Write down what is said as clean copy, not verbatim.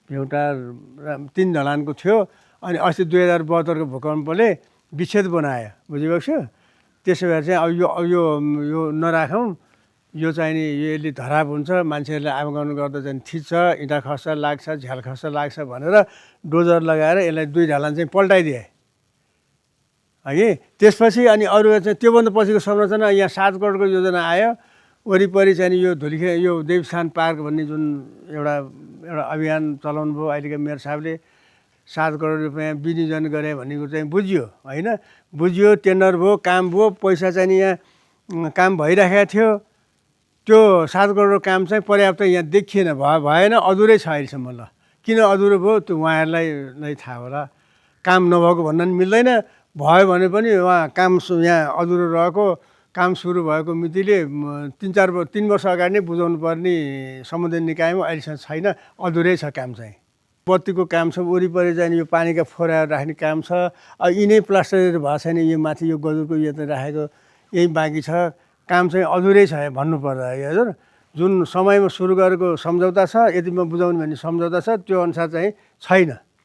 एउटा 3 ढलानको थियो। अनि अस्ति 2072 को भूकम्पले विच्छेद बनायो, बुझिरहेको छु। त्यसो भएर चाहिँ अब यो नराखौँ। यो चाहिँ नि यसले धराप हुन्छ, मान्छेहरूले आवागमन गर्दा चाहिँ थिच्छ, इँटा खस्छ लाग्छ, झ्याल खस्छ लाग्छ भनेर डोजर लगाएर यसलाई 2 ढलान चाहिँ पल्टाइदिए है। त्यसपछि अनि अरू चाहिँ त्योभन्दा पछिको संरचना यहाँ 7 करोडको योजना आयो। वरिपरि चाहिँ यो धुलीखे यो देवस्थान पार्क भन्ने जुन एउटा अभियान चलाउनु भयो अहिलेको मेयर साहबले, 7 करोड रुपियाँ विनियोजन गरे भन्ने कुरो चाहिँ बुझियो होइन। बुझियो, टेन्डर भयो, काम भयो, पैसा चाहिँ नि यहाँ काम भइराखेको थियो। त्यो 7 करोडको काम चाहिँ पर्याप्त यहाँ देखिएन, भएन, अधुरै छ अहिलेसम्म। ल किन अधुरो भयो त्यो उहाँहरूलाई नै थाहा होला। काम नभएको भन्न पनि मिल्दैन, भयो भने पनि उहाँ काम यहाँ अधुरो रहेको, काम सुरु भएको मितिले 3 वर्ष अगाडि नै बुझाउनु पर्ने सम्बन्धित निकायमा अहिलेसम्म छैन, अधुरै छ काम चाहिँ। बत्तीको काम छ, वरिपरि चाहिँ यो पानीका फोराहरू राख्ने काम छ। अब यिनै प्लास्टर भएको छैन, यो माथि यो गजुरको यो त राखेको यही बाँकी छ। काम चाहिँ अधुरै छ भन्नुपर्दा हजुर। जुन समयमा सुरु गरेको सम्झौता छ, यतिमा बुझाउने भन्ने सम्झौता छ, त्यो अनुसार चाहिँ छैन।